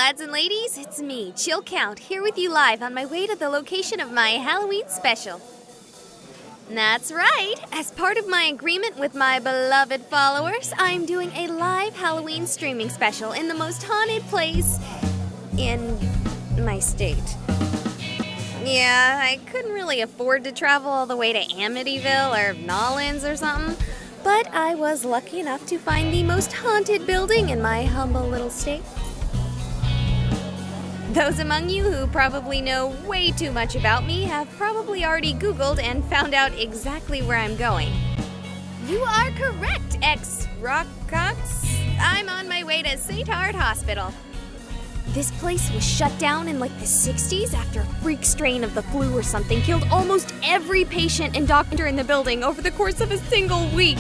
lads and ladies, it's me, Chill Count, here with you live on my way to the location of my Halloween special. That's right, as part of my agreement with my beloved followers, I'm doing a live Halloween streaming special in the most haunted place in my state. Yeah, I couldn't really afford to travel all the way to Amityville or Nolans or something, but I was lucky enough to find the most haunted building in my humble little state. Those among you who probably know way too much about me have probably already Googled and found out exactly where I'm going. You are correct, ex-Rockcox. I'm on my way to St. Hard Hospital. This place was shut down in like the 60s after a freak strain of the flu or something killed almost every patient and doctor in the building over the course of a single week.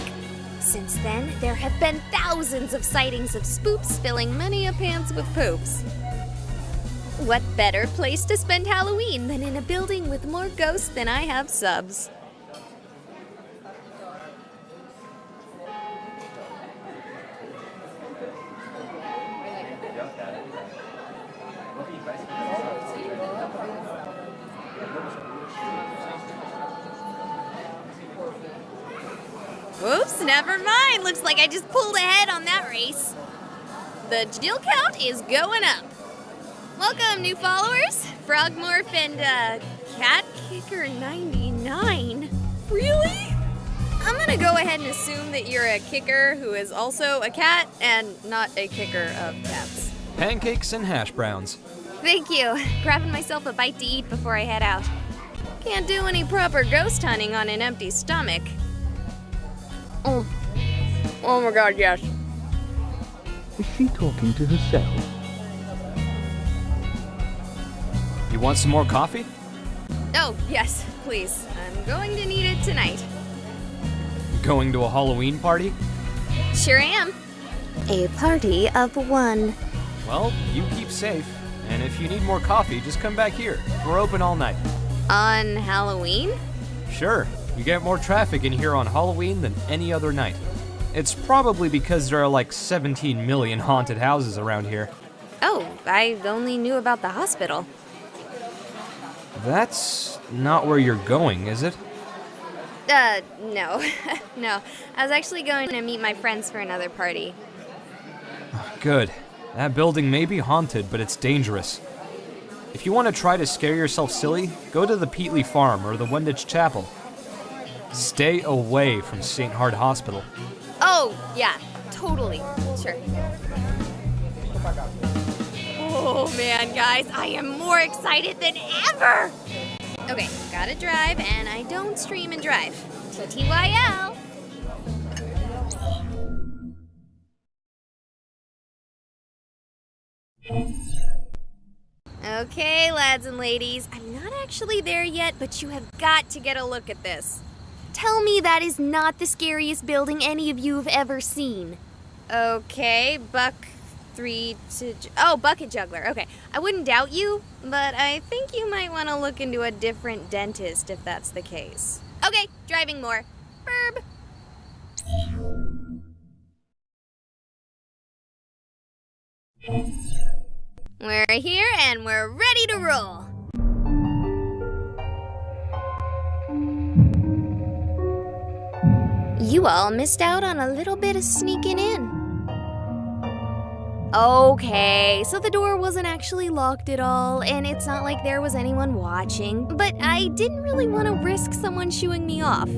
Since then, there have been thousands of sightings of spooks filling many a pants with poops. What better place to spend Halloween than in a building with more ghosts than I have subs? Whoops, never mind. Looks like I just pulled ahead on that race. The Jill count is going up. Welcome, new followers. Frogmorph and, Cat Kicker 99. Really? I'm gonna go ahead and assume that you're a kicker who is also a cat and not a kicker of cats. Pancakes and hash browns. Thank you. Grabbing myself a bite to eat before I head out. Can't do any proper ghost hunting on an empty stomach. Oh my god, yes. Is she talking to herself? You want some more coffee? Oh, yes, please. I'm going to need it tonight. Going to a Halloween party? Sure am. A party of one. Well, you keep safe. And if you need more coffee, just come back here. We're open all night. On Halloween? Sure. You get more traffic in here on Halloween than any other night. It's probably because there are like 17 million haunted houses around here. Oh, I only knew about the hospital. That's not where you're going, is it? No. No. I was actually going to meet my friends for another party. Good. That building may be haunted, but it's dangerous. If you want to try to scare yourself silly, go to the Peatley Farm or the Wenditch Chapel. Stay away from St. Hard Hospital. Oh, yeah, totally. Sure. Oh man, guys, I am more excited than ever! Okay, gotta drive, and I don't stream and drive. TTYL! Okay, lads and ladies, I'm not actually there yet, but you have got to get a look at this. Tell me that is not the scariest building any of you have ever seen. Okay, Bucket Juggler. Okay, I wouldn't doubt you, but I think you might want to look into a different dentist if that's the case. Okay, driving more. Burb. We're here and we're ready to roll. You all missed out on a little bit of sneaking in. Okay, so the door wasn't actually locked at all, and it's not like there was anyone watching, but I didn't really want to risk someone shooing me off.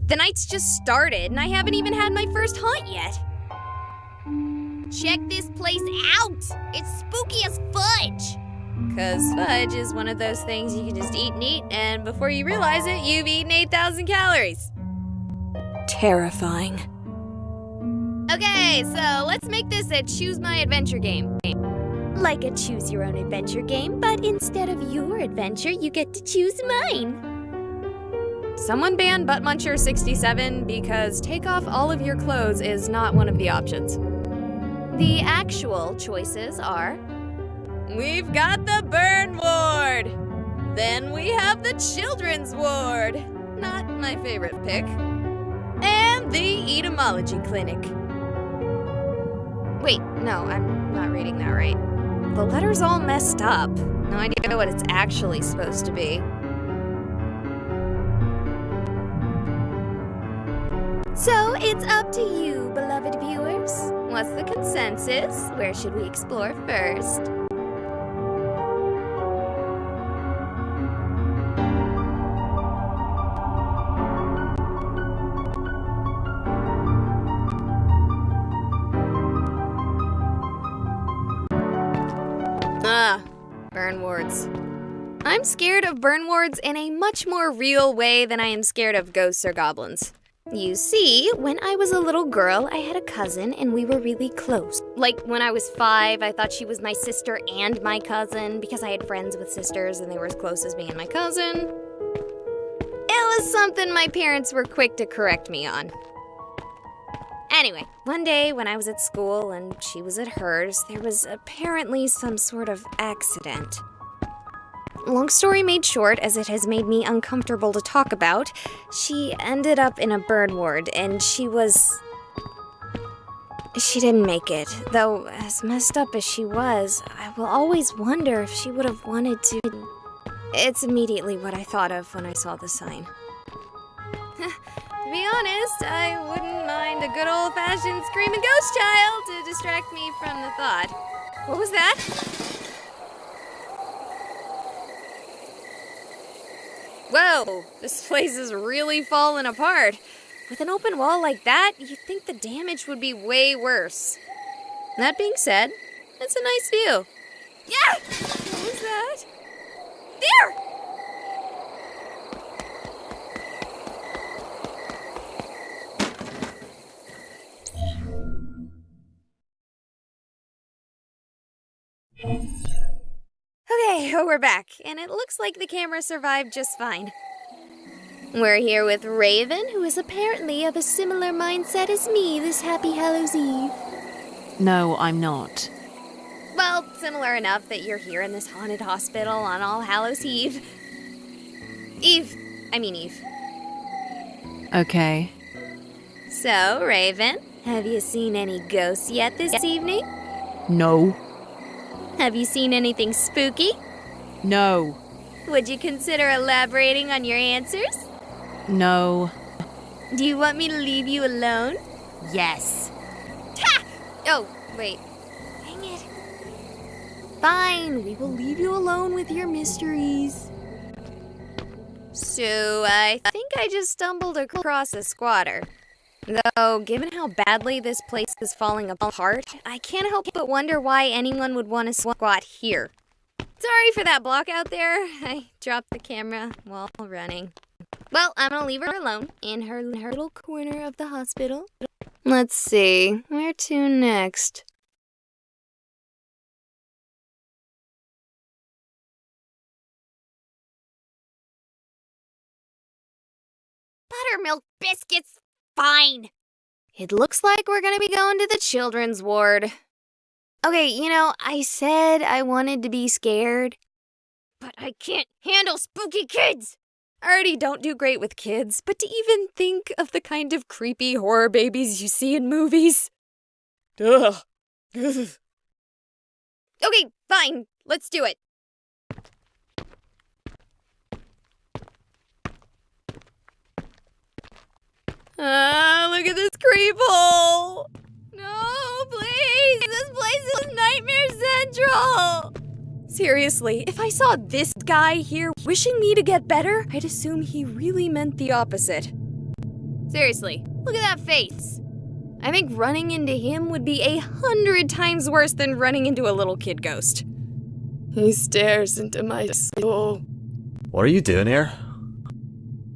The night's just started, and I haven't even had my first haunt yet. Check this place out! It's spooky as fudge! 'Cause fudge is one of those things you can just eat and eat, and before you realize it, you've eaten 8,000 calories. Terrifying. Okay, so let's make this a choose my adventure game. Like a choose your own adventure game, but instead of your adventure, you get to choose mine. Someone ban Butt Muncher 67 because take off all of your clothes is not one of the options. The actual choices are... We've got the burn ward. Then we have the children's ward. Not my favorite pick. And the etymology clinic. Wait, no, I'm not reading that right. The letter's all messed up. No idea what it's actually supposed to be. So, it's up to you, beloved viewers. What's the consensus? Where should we explore first? Burn wards. I'm scared of burn wards in a much more real way than I am scared of ghosts or goblins. You see, when I was a little girl, I had a cousin and we were really close. Like when I was 5, I thought she was my sister and my cousin because I had friends with sisters and they were as close as me and my cousin. It was something my parents were quick to correct me on. Anyway, one day when I was at school and she was at hers, there was apparently some sort of accident. Long story made short, as it has made me uncomfortable to talk about, she ended up in a burn ward and she didn't make it. Though, as messed up as she was, I will always wonder if she would have wanted to. It's immediately what I thought of when I saw the sign. To be honest, I wouldn't mind a good old-fashioned screaming ghost child to distract me from the thought. What was that? Whoa, this place is really falling apart. With an open wall like that, you'd think the damage would be way worse. That being said, it's a nice view. Yeah! What was that? There! Okay, we're back, and it looks like the camera survived just fine. We're here with Raven, who is apparently of a similar mindset as me this happy Hallows Eve. No, I'm not. Well, similar enough that you're here in this haunted hospital on All Hallows Eve. Eve. Okay. So, Raven, have you seen any ghosts yet this evening? No. Have you seen anything spooky? No. Would you consider elaborating on your answers? No. Do you want me to leave you alone? Yes. Ha! Oh, wait. Dang it. Fine, we will leave you alone with your mysteries. So, I think I just stumbled across a squatter. Though, given how badly this place is falling apart, I can't help but wonder why anyone would want to squat here. Sorry for that block out there. I dropped the camera while running. Well, I'm gonna leave her alone in her little corner of the hospital. Let's see, where to next? Buttermilk biscuits, fine. It looks like we're gonna be going to the children's ward. Okay, I said I wanted to be scared. But I can't handle spooky kids! I already don't do great with kids, but to even think of the kind of creepy horror babies you see in movies. Ugh. Okay, fine. Let's do it. Look at this creep hole. No, please. This place is Nightmare Central. Seriously, if I saw this guy here wishing me to get better, I'd assume he really meant the opposite. Seriously, look at that face. I think running into him would be 100 times worse than running into a little kid ghost. He stares into my soul. What are you doing here?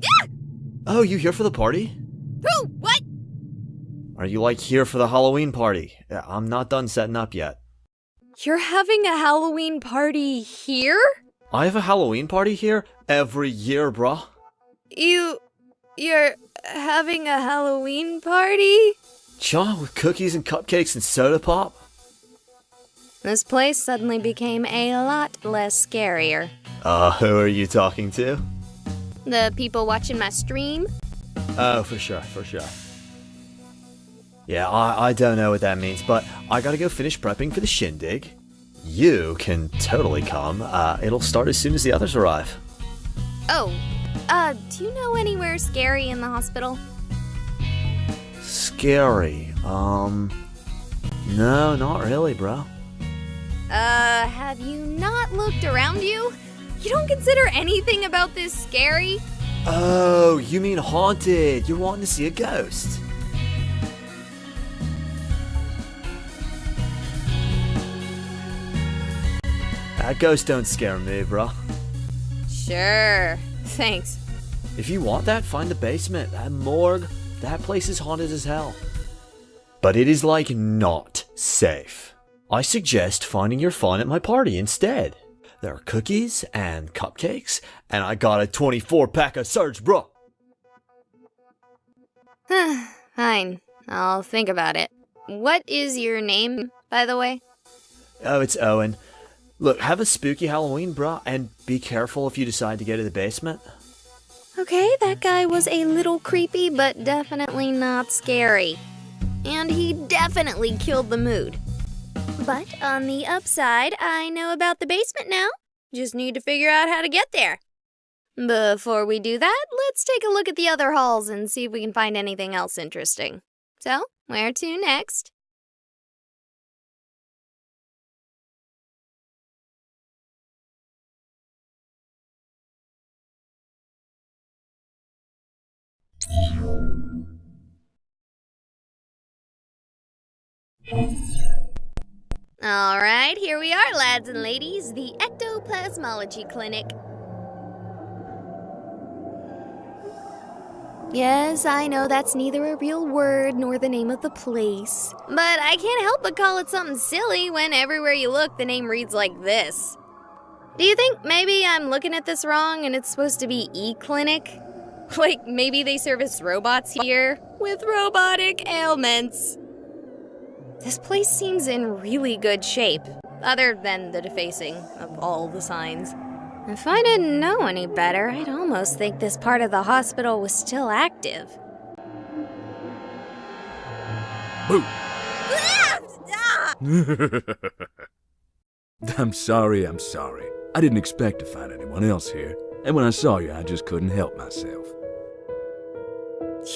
Yeah! Oh, you here for the party? Who? What? Are you here for the Halloween party? I'm not done setting up yet. You're having a Halloween party here? I have a Halloween party here every year, bruh. You're having a Halloween party? Cha, with cookies and cupcakes and soda pop? This place suddenly became a lot less scarier. Who are you talking to? The people watching my stream? Oh, for sure. Yeah, I don't know what that means, but I gotta go finish prepping for the shindig. You can totally come. It'll start as soon as the others arrive. Oh, do you know anywhere scary in the hospital? Scary. No, not really, bro. Have you not looked around you? You don't consider anything about this scary? Oh, you mean haunted. You're wanting to see a ghost. That ghost don't scare me, bro. Sure. Thanks. If you want that, find the basement. That morgue, that place is haunted as hell. But it is like not safe. I suggest finding your fun at my party instead. There are cookies and cupcakes, and I got a 24-pack of Surge, bro. Fine. I'll think about it. What is your name, by the way? Oh, it's Owen. Look, have a spooky Halloween, bro, and be careful if you decide to go to the basement. Okay, that guy was a little creepy, but definitely not scary. And he definitely killed the mood. But on the upside, I know about the basement now. Just need to figure out how to get there. Before we do that, let's take a look at the other halls and see if we can find anything else interesting. So, where to next? Alright, here we are, lads and ladies, the Ectoplasmology Clinic. Yes, I know that's neither a real word nor the name of the place, but I can't help but call it something silly when everywhere you look the name reads like this. Do you think maybe I'm looking at this wrong and it's supposed to be E-Clinic? Like maybe they service robots here with robotic ailments? This place seems in really good shape, other than the defacing of all the signs. If I didn't know any better, I'd almost think this part of the hospital was still active. Boo! I'm sorry. I didn't expect to find anyone else here, and when I saw you, I just couldn't help myself.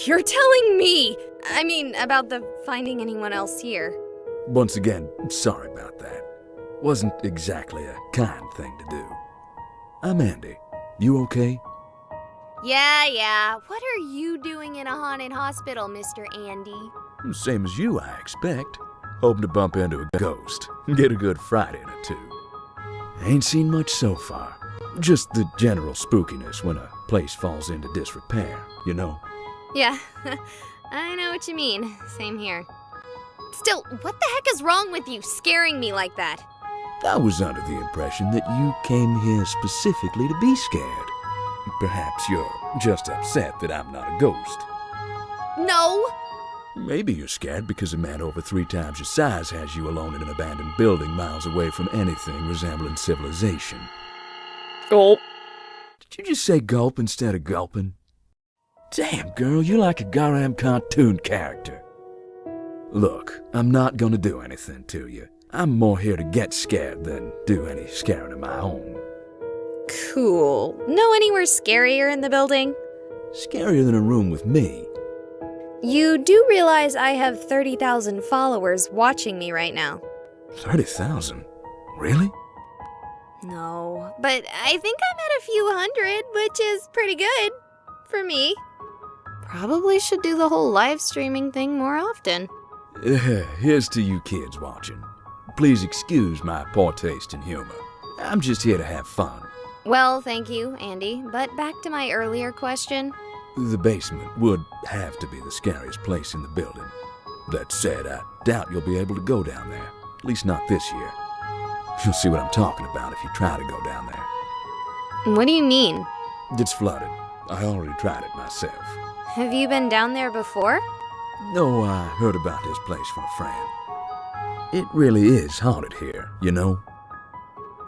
You're telling me! I mean, about the finding anyone else here. Once again, sorry about that. Wasn't exactly a kind thing to do. I'm Andy. You okay? Yeah. What are you doing in a haunted hospital, Mr. Andy? Same as you, I expect. Hoping to bump into a ghost. Get a good fright in or two. Ain't seen much so far. Just the general spookiness when a place falls into disrepair, you know? Yeah, I know what you mean. Same here. Still, what the heck is wrong with you, scaring me like that? I was under the impression that you came here specifically to be scared. Perhaps you're just upset that I'm not a ghost. No! Maybe you're scared because a man over 3 times your size has you alone in an abandoned building miles away from anything resembling civilization. Gulp. Did you just say gulp instead of gulping? Damn, girl, you're like a Garam cartoon character. Look, I'm not gonna do anything to you. I'm more here to get scared than do any scaring of my own. Cool. Know anywhere scarier in the building? Scarier than a room with me. You do realize I have 30,000 followers watching me right now. 30,000? Really? No, but I think I'm at a few hundred, which is pretty good. For me. Probably should do the whole live streaming thing more often. Here's to you kids watching. Please excuse my poor taste in humor. I'm just here to have fun. Well, thank you, Andy. But back to my earlier question. The basement would have to be the scariest place in the building. That said, I doubt you'll be able to go down there. At least not this year. You'll see what I'm talking about if you try to go down there. What do you mean? It's flooded. I already tried it myself. Have you been down there before? No, I heard about this place from a friend. It really is haunted here, you know?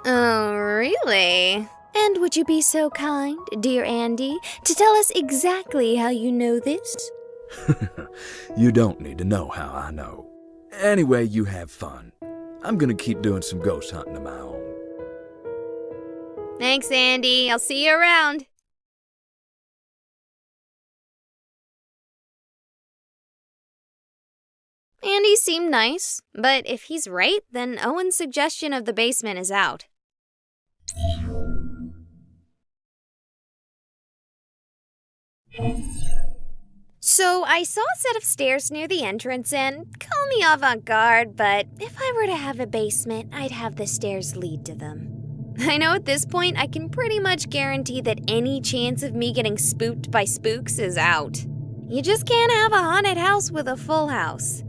Oh, really? And would you be so kind, dear Andy, to tell us exactly how you know this? You don't need to know how I know. Anyway, you have fun. I'm gonna keep doing some ghost hunting of my own. Thanks, Andy. I'll see you around. Andy seemed nice, but if he's right, then Owen's suggestion of the basement is out. So I saw a set of stairs near the entrance, and call me avant-garde, but if I were to have a basement, I'd have the stairs lead to them. I know at this point I can pretty much guarantee that any chance of me getting spooked by spooks is out. You just can't have a haunted house with a full house.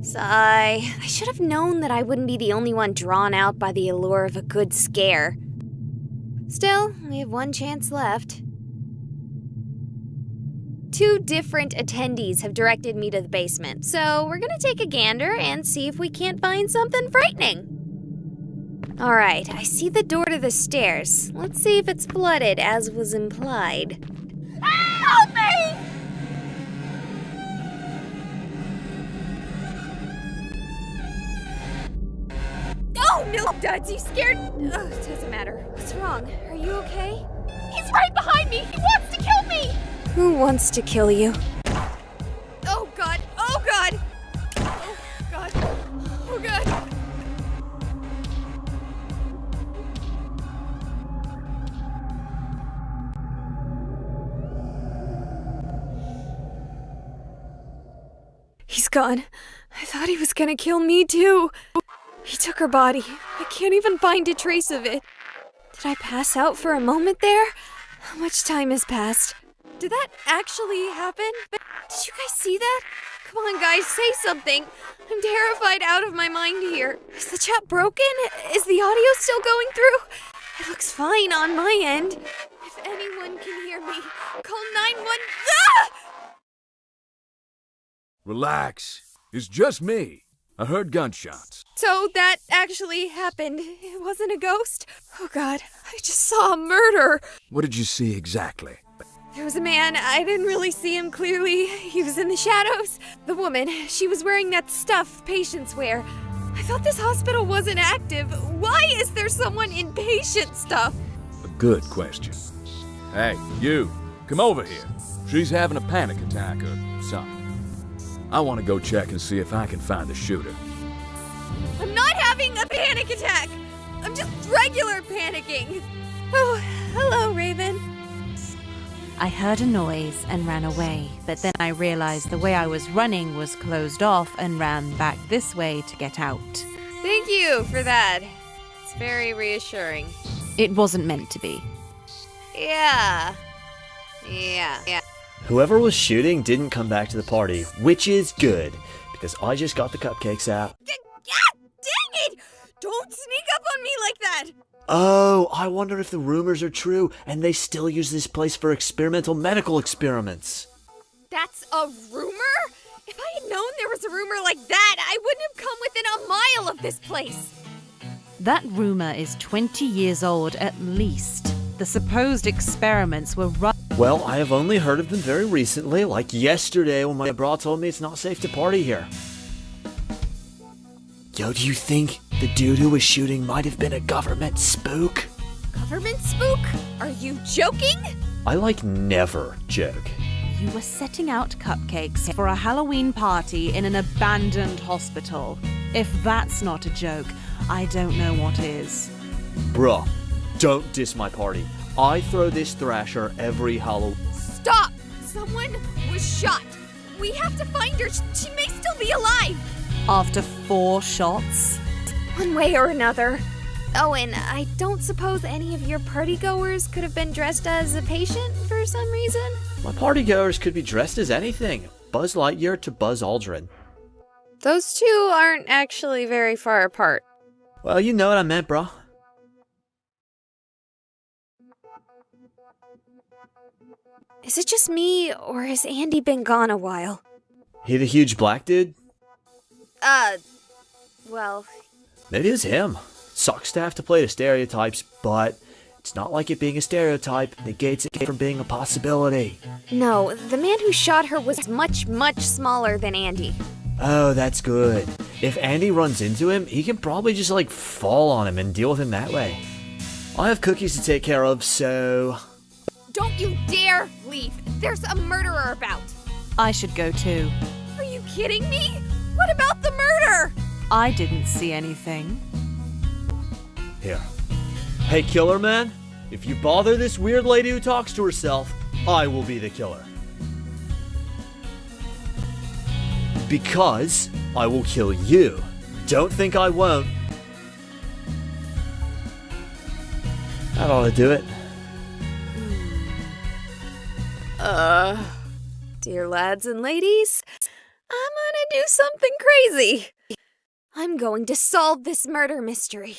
Sigh. I should have known that I wouldn't be the only one drawn out by the allure of a good scare. Still, we have one chance left. 2 different attendees have directed me to the basement, so we're gonna take a gander and see if we can't find something frightening. Alright, I see the door to the stairs. Let's see if it's flooded, as was implied. Help me! Oh, no, Duds, you scared? Oh, it doesn't matter. What's wrong? Are you okay? He's right behind me! He wants to kill me! Who wants to kill you? Oh, God! Oh, God! Oh, God! Oh, God! He's gone. I thought he was gonna kill me, too. He took her body. I can't even find a trace of it. Did I pass out for a moment there? How much time has passed? Did that actually happen? Did you guys see that? Come on, guys, say something. I'm terrified out of my mind here. Is the chat broken? Is the audio still going through? It looks fine on my end. If anyone can hear me, call 911. Ah! Relax. It's just me. I heard gunshots. So that actually happened. It wasn't a ghost? Oh, God, I just saw a murder. What did you see exactly? There was a man. I didn't really see him clearly. He was in the shadows. The woman, she was wearing that stuff patients wear. I thought this hospital wasn't active. Why is there someone in patient stuff? A good question. Hey, you, come over here. She's having a panic attack or something. I want to go check and see if I can find the shooter. I'm not having a panic attack. I'm just regular panicking. Oh, hello, Raven. I heard a noise and ran away, but then I realized the way I was running was closed off and ran back this way to get out. Thank you for that. It's very reassuring. It wasn't meant to be. Yeah. Whoever was shooting didn't come back to the party, which is good, because I just got the cupcakes out. Dang it! Don't sneak up on me like that! Oh, I wonder if the rumors are true and they still use this place for experimental medical experiments. That's a rumor? If I had known there was a rumor like that, I wouldn't have come within a mile of this place. That rumor is 20 years old at least. The supposed experiments were run. Well, I have only heard of them very recently, like yesterday when my bra told me it's not safe to party here. Yo, do you think the dude who was shooting might have been a government spook? Government spook? Are you joking? I never joke. You were setting out cupcakes for a Halloween party in an abandoned hospital. If that's not a joke, I don't know what is. Bruh, don't diss my party. I throw this thrasher every Halloween. Stop! Someone was shot. We have to find her. She may still be alive. After 4 shots? One way or another. Oh, and I don't suppose any of your partygoers could have been dressed as a patient for some reason? My partygoers could be dressed as anything. Buzz Lightyear to Buzz Aldrin. Those two aren't actually very far apart. Well, you know what I meant, bro. Is it just me, or has Andy been gone a while? He the huge black dude? Well... Maybe it was him. Sucks to have to play the stereotypes, but It's not like it being a stereotype negates it from being a possibility. No, the man who shot her was much, much smaller than Andy. Oh, that's good. If Andy runs into him, he can probably just fall on him and deal with him that way. I have cookies to take care of, so... Don't you dare leave! There's a murderer about! I should go too. Are you kidding me? What about the murder? I didn't see anything. Here. Hey, killer man, if you bother this weird lady who talks to herself, I will be the killer. Because I will kill you. Don't think I won't. That ought to do it. Dear lads and ladies, I'm gonna do something crazy. I'm going to solve this murder mystery.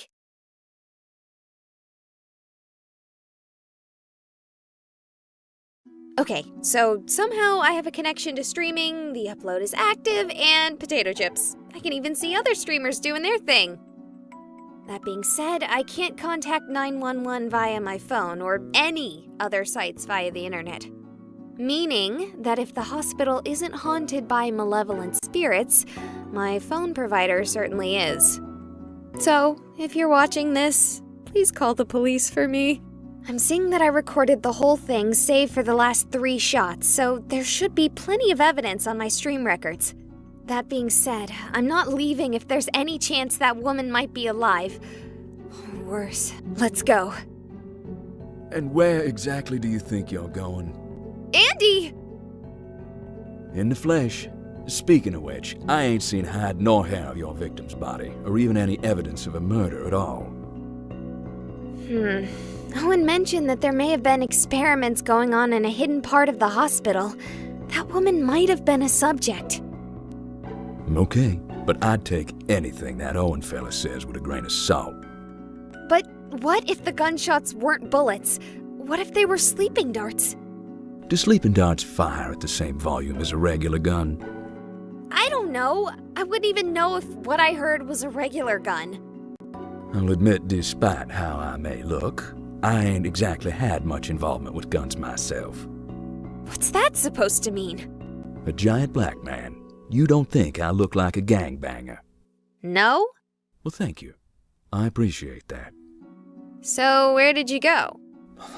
Okay, so somehow I have a connection to streaming, the upload is active, and potato chips. I can even see other streamers doing their thing. That being said, I can't contact 911 via my phone or any other sites via the internet. Meaning that if the hospital isn't haunted by malevolent spirits, my phone provider certainly is. So, if you're watching this, please call the police for me. I'm seeing that I recorded the whole thing save for the last 3 shots, so there should be plenty of evidence on my stream records. That being said, I'm not leaving if there's any chance that woman might be alive. Or worse. Let's go. And where exactly do you think you're going? Andy! In the flesh. Speaking of which, I ain't seen hide nor hair of your victim's body, or even any evidence of a murder at all. Owen mentioned that there may have been experiments going on in a hidden part of the hospital. That woman might have been a subject. Okay, but I'd take anything that Owen fella says with a grain of salt. But what if the gunshots weren't bullets? What if they were sleeping darts? Do sleeping darts fire at the same volume as a regular gun? I don't know. I wouldn't even know if what I heard was a regular gun. I'll admit, despite how I may look, I ain't exactly had much involvement with guns myself. What's that supposed to mean? A giant black man. You don't think I look like a gangbanger? No? Well, thank you. I appreciate that. So where did you go?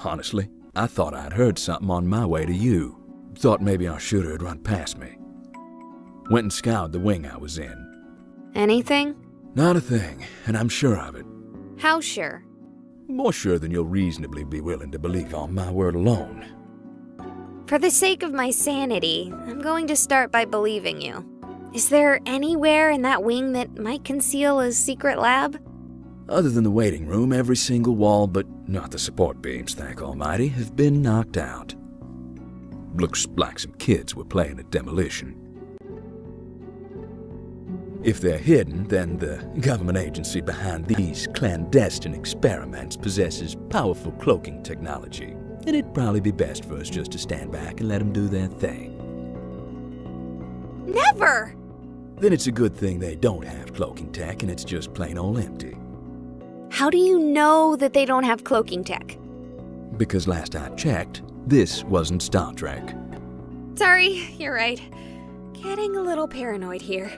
Honestly, I thought I'd heard something on my way to you. Thought maybe our shooter had run past me. Went and scoured the wing I was in. Anything? Not a thing, and I'm sure of it. How sure? More sure than you'll reasonably be willing to believe on my word alone. For the sake of my sanity, I'm going to start by believing you. Is there anywhere in that wing that might conceal a secret lab? Other than the waiting room, every single wall, but not the support beams, thank Almighty, have been knocked out. Looks like some kids were playing at demolition. If they're hidden, then the government agency behind these clandestine experiments possesses powerful cloaking technology, and it'd probably be best for us just to stand back and let them do their thing. Never! Then it's a good thing they don't have cloaking tech and it's just plain old empty. How do you know that they don't have cloaking tech? Because last I checked, this wasn't Star Trek. Sorry, you're right. Getting a little paranoid here.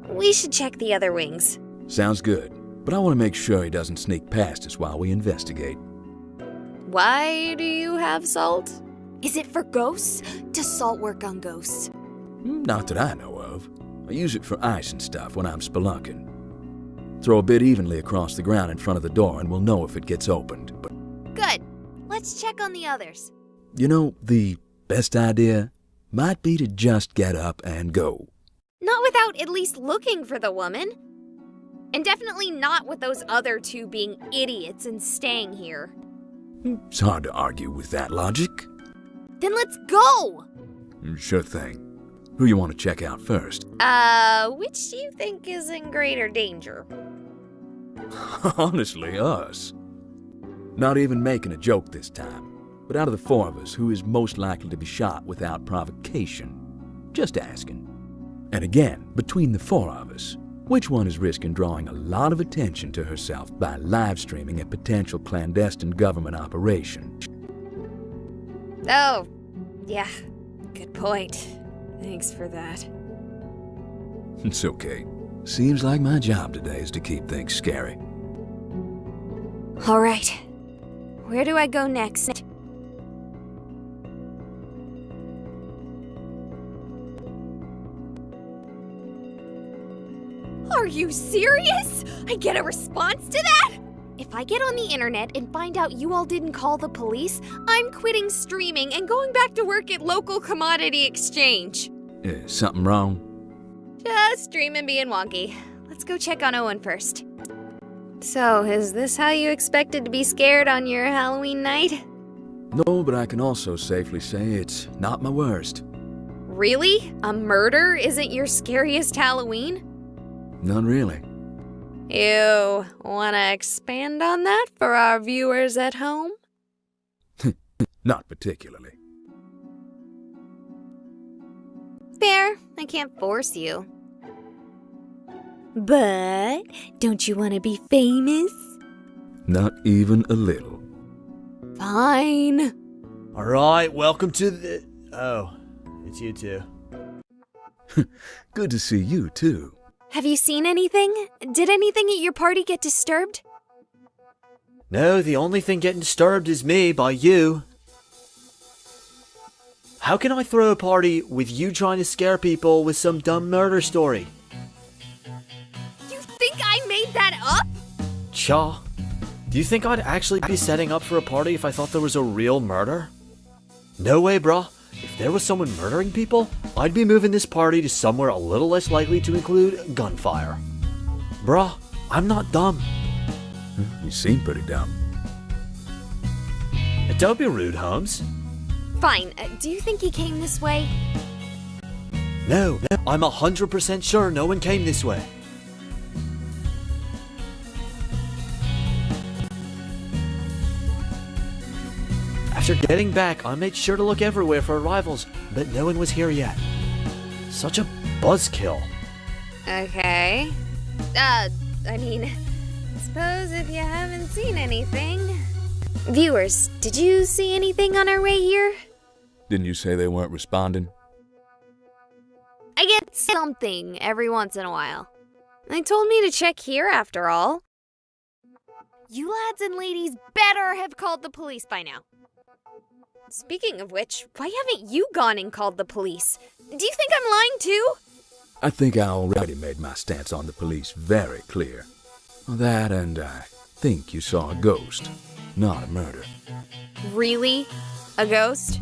We should check the other wings. Sounds good, but I want to make sure he doesn't sneak past us while we investigate. Why do you have salt? Is it for ghosts? Does salt work on ghosts? Not that I know of. I use it for ice and stuff when I'm spelunking. Throw a bit evenly across the ground in front of the door and we'll know if it gets opened. But Good. Let's check on the others. you know, the best idea might be to just get up and go. Not without at least looking for the woman. And definitely not with those other 2 being idiots and staying here. It's hard to argue with that logic. Then let's go! Sure thing. Who you want to check out first? Which do you think is in greater danger? Honestly, us. Not even making a joke this time. But out of the 4 of us, who is most likely to be shot without provocation? Just asking. And again, between the 4 of us, Which one is risking drawing a lot of attention to herself by live streaming a potential clandestine government operation? Oh, yeah. Good point. Thanks for that. It's okay. Seems like my job today is to keep things scary. All right. Where do I go next? Are you serious? I get a response to that? If I get on the internet and find out you all didn't call the police, I'm quitting streaming and going back to work at local commodity exchange. Is something wrong? Just streaming being wonky. Let's go check on Owen first. So, is this how you expected to be scared on your Halloween night? No, but I can also safely say it's not my worst. Really? A murder isn't your scariest Halloween? Not really. You wanna expand on that for our viewers at home? Not particularly. Fair, I can't force you. But, don't you want to be famous? Not even a little. Fine. Alright, welcome to the... Oh, it's you two. Good to see you, too. Have you seen anything? Did anything at your party get disturbed? No, the only thing getting disturbed is me by you. How can I throw a party with you trying to scare people with some dumb murder story? You think I made that up? Cha, do you think I'd actually be setting up for a party if I thought there was a real murder? No way, bruh. If there was someone murdering people, I'd be moving this party to somewhere a little less likely to include gunfire. Bruh, I'm not dumb. You seem pretty dumb. Don't be rude, Holmes. Fine, do you think he came this way? No, I'm 100% sure no one came this way. After getting back, I made sure to look everywhere for arrivals, but no one was here yet. Such a buzzkill. Okay. Suppose if you haven't seen anything... Viewers, did you see anything on our way here? Didn't you say they weren't responding? I get something every once in a while. They told me to check here after all. You lads and ladies better have called the police by now. Speaking of which, why haven't you gone and called the police? Do you think I'm lying too? I think I already made my stance on the police very clear. That and I think you saw a ghost, not a murder. Really? A ghost?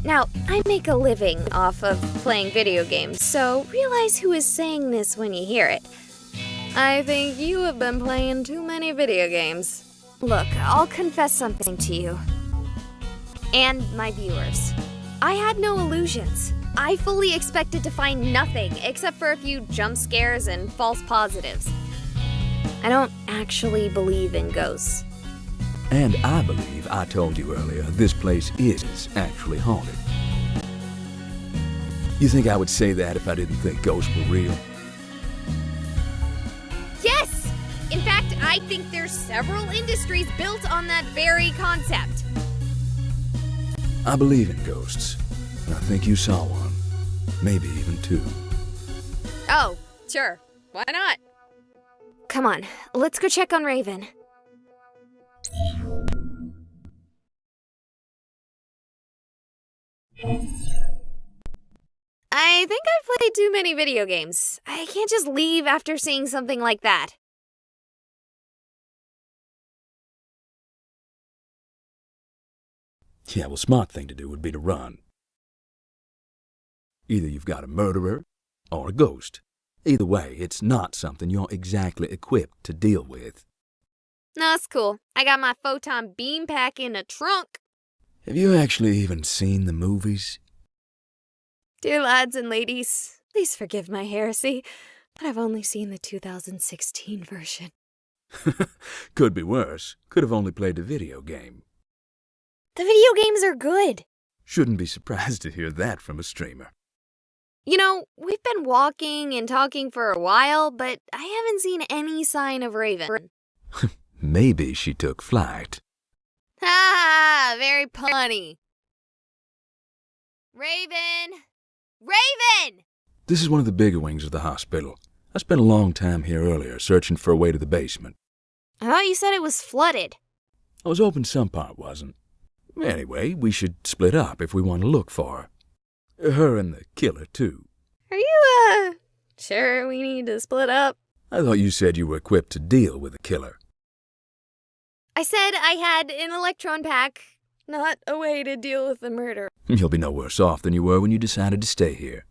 Now, I make a living off of playing video games, so realize who is saying this when you hear it. I think you have been playing too many video games. Look, I'll confess something to you. And my viewers. I had no illusions. I fully expected to find nothing except for a few jump scares and false positives. I don't actually believe in ghosts. And I believe I told you earlier this place is actually haunted. You think I would say that if I didn't think ghosts were real? Yes! In fact, I think there's several industries built on that very concept. I believe in ghosts, and I think you saw one. Maybe even two. Oh, sure. Why not? Come on, let's go check on Raven. I think I've played too many video games. I can't just leave after seeing something like that. Yeah, well, smart thing to do would be to run. Either you've got a murderer or a ghost. Either way, it's not something you're exactly equipped to deal with. No, it's cool. I got my photon beam pack in a trunk. Have you actually even seen the movies? Dear lads and ladies, please forgive my heresy, but I've only seen the 2016 version. Could be worse. Could have only played the video game. The video games are good. Shouldn't be surprised to hear that from a streamer. You know, we've been walking and talking for a while, but I haven't seen any sign of Raven. Maybe she took flight. Ha! Very punny. Raven! Raven! This is one of the bigger wings of the hospital. I spent a long time here earlier searching for a way to the basement. I thought you said it was flooded. I was hoping some part wasn't. Anyway, we should split up if we want to look for her. Her and the killer, too. Are you, sure we need to split up? I thought you said you were equipped to deal with the killer. I said I had an electron pack, not a way to deal with the murder. You'll be no worse off than you were when you decided to stay here.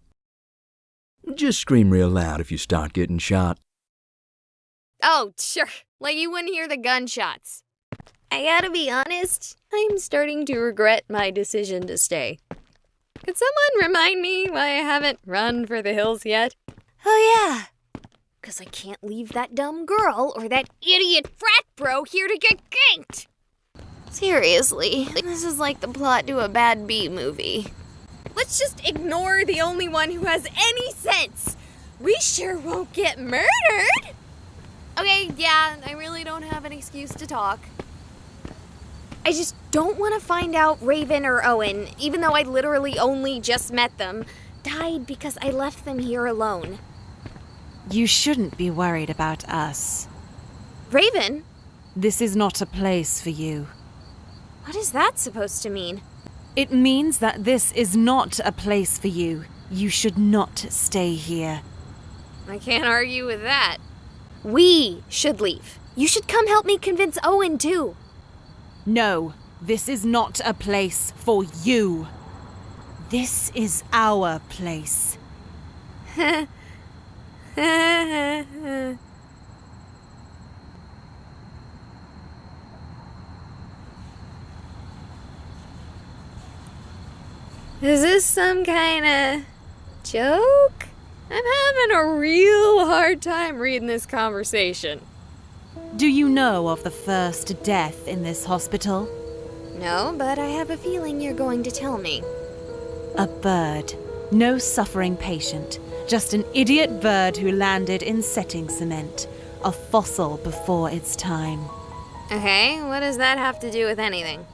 Just scream real loud if you start getting shot. Oh, sure. Like you wouldn't hear the gunshots. I gotta be honest, I'm starting to regret my decision to stay. Could someone remind me why I haven't run for the hills yet? Oh yeah, 'cause I can't leave that dumb girl or that idiot frat bro here to get ganked. Seriously, this is like the plot to a bad B movie. Let's just ignore the only one who has any sense. We sure won't get murdered. Okay, yeah, I really don't have an excuse to talk. I just don't want to find out Raven or Owen, even though I literally only just met them, died because I left them here alone. You shouldn't be worried about us. Raven? This is not a place for you. What is that supposed to mean? It means that this is not a place for you. You should not stay here. I can't argue with that. We should leave. You should come help me convince Owen, too. No, this is not a place for you. This is our place. Is this some kind of joke? I'm having a real hard time reading this conversation. Do you know of the first death in this hospital? No, but I have a feeling you're going to tell me. A bird. No suffering patient. Just an idiot bird who landed in setting cement. A fossil before its time. Okay, what does that have to do with anything?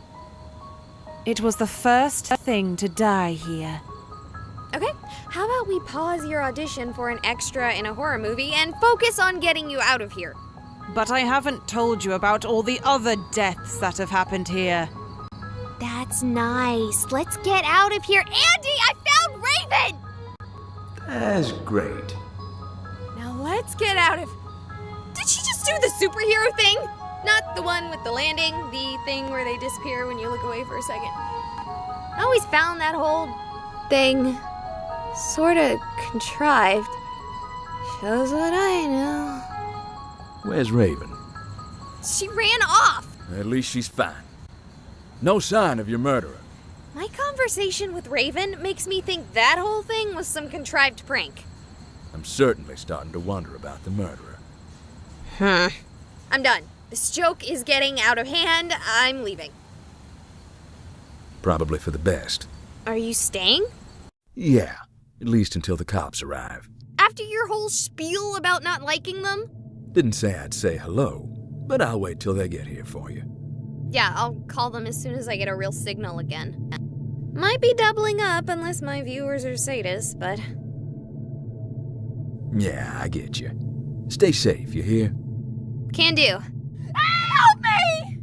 It was the first thing to die here. Okay, how about we pause your audition for an extra in a horror movie and focus on getting you out of here? But I haven't told you about all the other deaths that have happened here. That's nice. Let's get out of here. Andy, I found Raven! That's great. Now let's get out of... Did she just do the superhero thing? Not the one with the landing, the thing where they disappear when you look away for a second. I always found that whole thing sorta contrived. Shows what I know. Where's Raven? She ran off! At least she's fine. No sign of your murderer. My conversation with Raven makes me think that whole thing was some contrived prank. I'm certainly starting to wonder about the murderer. I'm done. This joke is getting out of hand. I'm leaving. Probably for the best. Are you staying? Yeah, at least until the cops arrive. After your whole spiel about not liking them? Didn't say I'd say hello, but I'll wait till they get here for you. Yeah, I'll call them as soon as I get a real signal again. Might be doubling up unless my viewers are sadists, but... Yeah, I get you. Stay safe, you hear? Can do. Help me!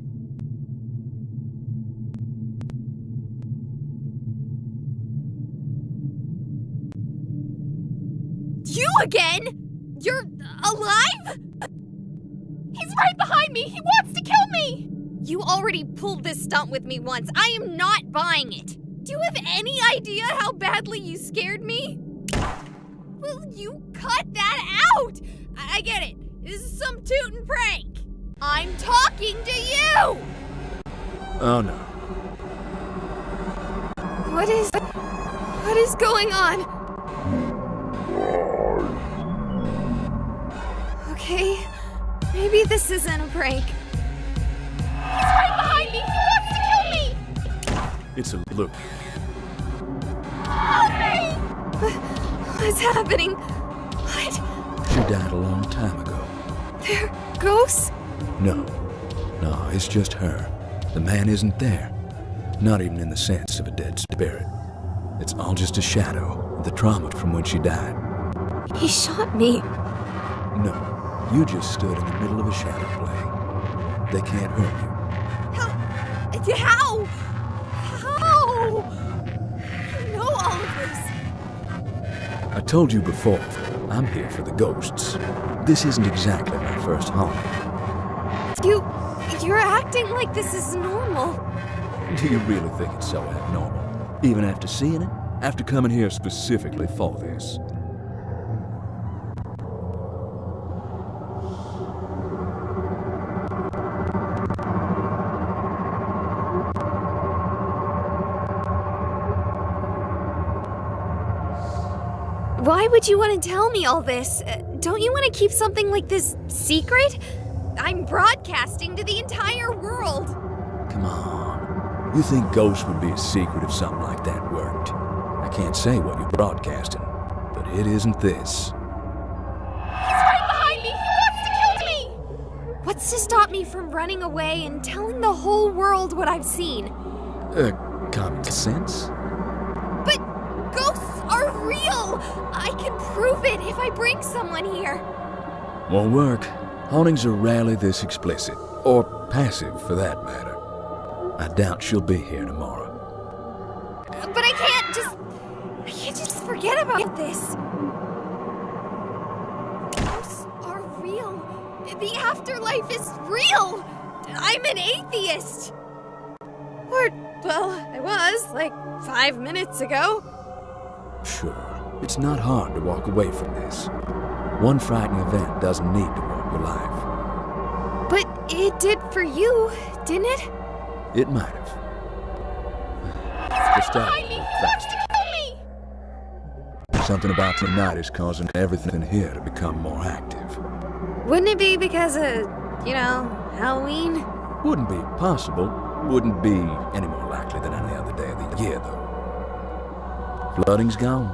You again? You're alive? He's right behind me! He wants to kill me! You already pulled this stunt with me once. I am not buying it. Do you have any idea how badly you scared me? Will you cut that out? I get it. This is some tootin' prank. I'm talking to you! Oh no. What is going on? Okay, maybe this isn't a prank. He's right behind me! He wants to kill me! It's a look. Help me! What's happening? What? She died a long time ago. They're ghosts? No, it's just her. The man isn't there. Not even in the sense of a dead spirit. It's all just a shadow of the trauma from when she died. He shot me. No, you just stood in the middle of a shadow play. They can't hurt you. How? You know all of this. I told you before, I'm here for the ghosts. This isn't exactly my first haunt. You're acting like this is normal. Do you really think it's so abnormal? Even after seeing it? After coming here specifically for this? Why would you want to tell me all this? Don't you want to keep something like this secret? I'm broadcasting to the entire world. Come on. You think ghosts would be a secret if something like that worked? I can't say what you're broadcasting, but it isn't this. He's right behind me! He wants to kill me! What's to stop me from running away and telling the whole world what I've seen? Common sense? But ghosts are real! I can prove it if I bring someone here. Won't work. Hauntings are rarely this explicit, or passive for that matter. I doubt she'll be here tomorrow. But I can't just forget about this. Ghosts are real. The afterlife is real. I'm an atheist. Or, well, I was, like 5 minutes ago. Sure, it's not hard to walk away from this. One frightening event doesn't need to ruin your life. But it did for you, didn't it? It might have. Just Behind me! He wants to kill me! Something about tonight is causing everything here to become more active. Wouldn't it be because of, Halloween? Wouldn't be possible. Wouldn't be any more likely than any other day of the year, though. Flooding's gone.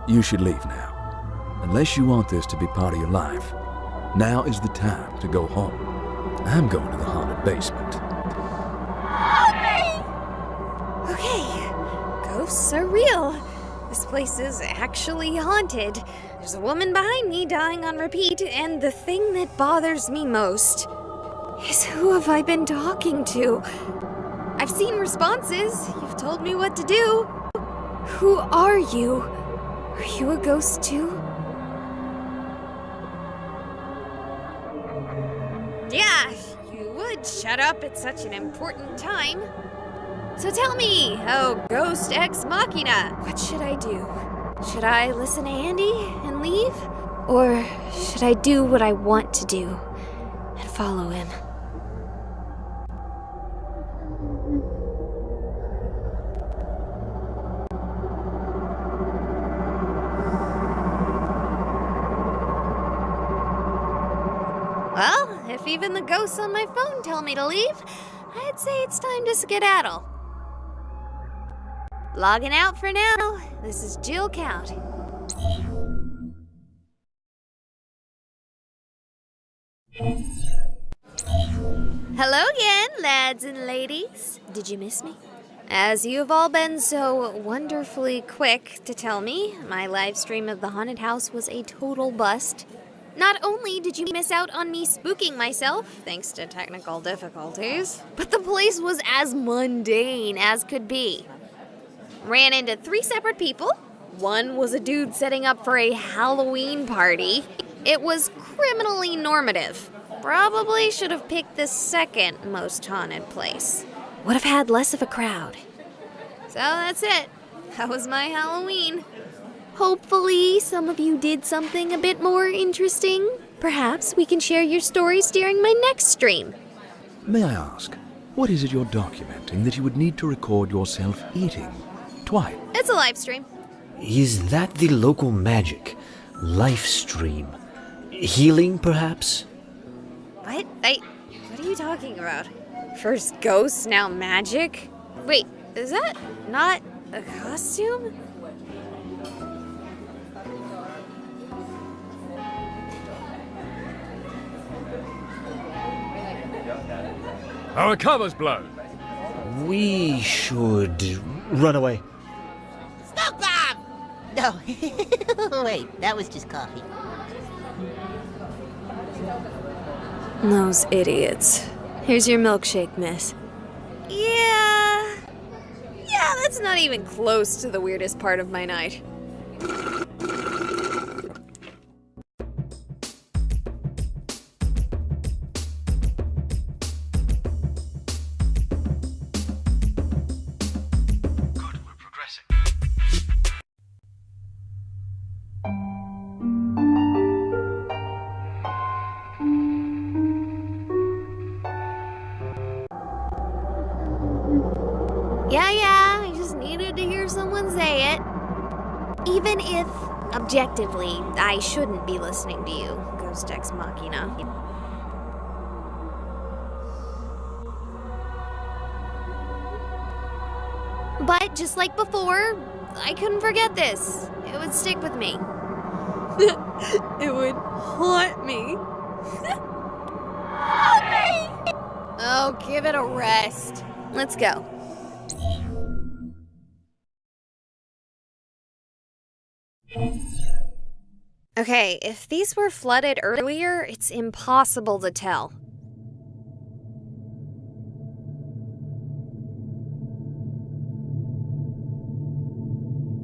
You should leave now. Unless you want this to be part of your life, now is the time to go home. I'm going to the haunted basement. Help me! Okay, ghosts are real. This place is actually haunted. There's a woman behind me dying on repeat, and the thing that bothers me most is who have I been talking to? I've seen responses. You've told me what to do. Who are you? Are you a ghost too? Yeah, you would shut up at such an important time. So tell me, oh ghost ex machina, what should I do? Should I listen to Andy and leave? Or should I do what I want to do and follow him? Well, if even the ghosts on my phone tell me to leave, I'd say it's time to skedaddle. Logging out for now. This is Jill Count. Hello again, lads and ladies. Did you miss me? As you have all been so wonderfully quick to tell me, my live stream of the haunted house was a total bust. Not only did you miss out on me spooking myself, thanks to technical difficulties, but the place was as mundane as could be. Ran into 3 separate people. One was a dude setting up for a Halloween party. It was criminally normative. Probably should have picked the second most haunted place. Would have had less of a crowd. So that's it. That was my Halloween. Hopefully, some of you did something a bit more interesting. Perhaps we can share your stories during my next stream. May I ask, what is it you're documenting that you would need to record yourself eating? Twice. It's a live stream. Is that the local magic? Life stream? Healing, perhaps? What? What are you talking about? First ghosts, now magic? Wait, is that not a costume? Our cover's blown. We should run away. Smoke bomb! No. Wait, that was just coffee. Those idiots. Here's your milkshake, miss. Yeah, that's not even close to the weirdest part of my night. Yeah, I just needed to hear someone say it. Even if, objectively, I shouldn't be listening to you, Ghost Ex Machina. But just like before, I couldn't forget this. It would stick with me. It would haunt me. Help me! Oh, give it a rest. Let's go. Okay, if these were flooded earlier, it's impossible to tell.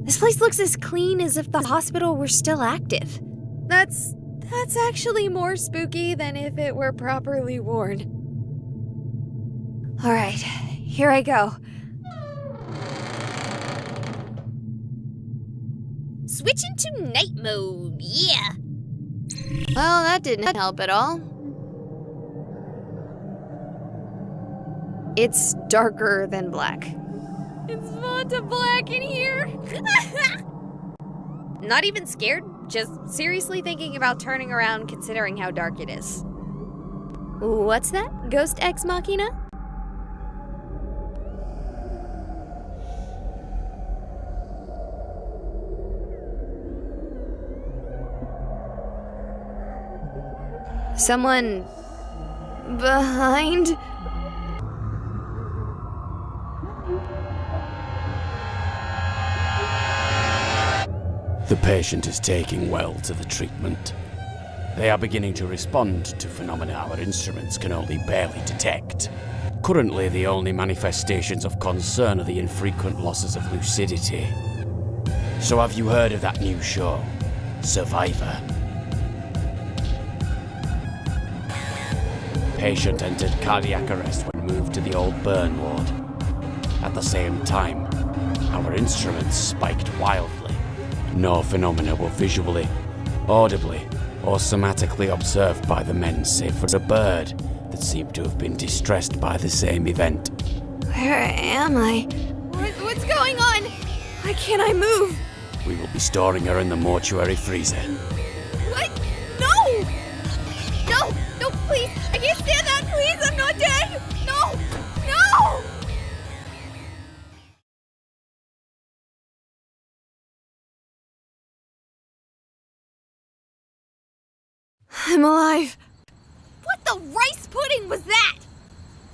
This place looks as clean as if the hospital were still active. That's actually more spooky than if it were properly worn. All right, here I go. Switch into night mode, yeah. Well, that didn't help at all. It's darker than black. It's Vanta Black in here. Not even scared, just seriously thinking about turning around considering how dark it is. What's that? Ghost Ex Machina? Someone behind? The patient is taking well to the treatment. They are beginning to respond to phenomena our instruments can only barely detect. Currently, the only manifestations of concern are the infrequent losses of lucidity. So have you heard of that new show, Survivor? Patient entered cardiac arrest when moved to the old burn ward. At the same time, our instruments spiked wildly. No phenomena were visually, audibly, or somatically observed by the men save for a bird that seemed to have been distressed by the same event. Where am I? What's going on? Why can't I move? We will be storing her in the mortuary freezer. What? No! No, please! I can't stand that, please! I'm not dead! No! No! I'm alive. What the rice pudding was that?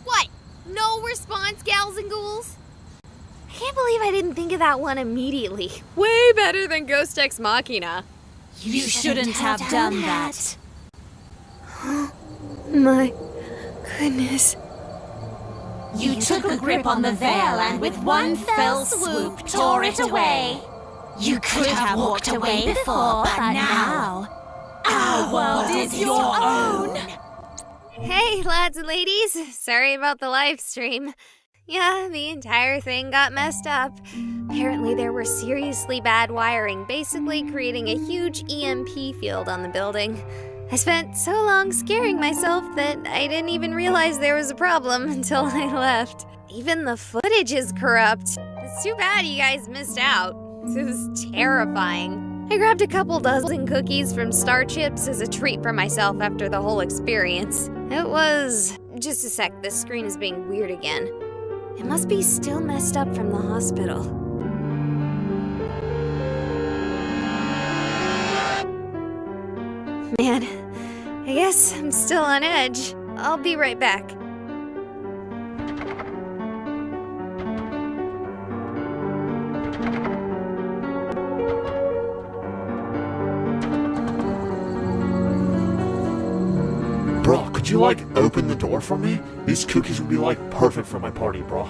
What? No response, gals and ghouls? I can't believe I didn't think of that one immediately. Way better than Ghost Ex Machina. You shouldn't have done that. My goodness. You took a grip on the veil and with one fell swoop tore it away. You could have walked away before, but now our world is your own. Hey, lads and ladies. Sorry about the live stream. Yeah, the entire thing got messed up. Apparently there were seriously bad wiring, basically creating a huge EMP field on the building. I spent so long scaring myself that I didn't even realize there was a problem until I left. Even the footage is corrupt. It's too bad you guys missed out. This was terrifying. I grabbed a couple dozen cookies from Star Chips as a treat for myself after the whole experience. It was... Just a sec, this screen is being weird again. It must be still messed up from the hospital. Man, I guess I'm still on edge. I'll be right back. Could you, like, open the door for me? These cookies would be, like, perfect for my party, bro.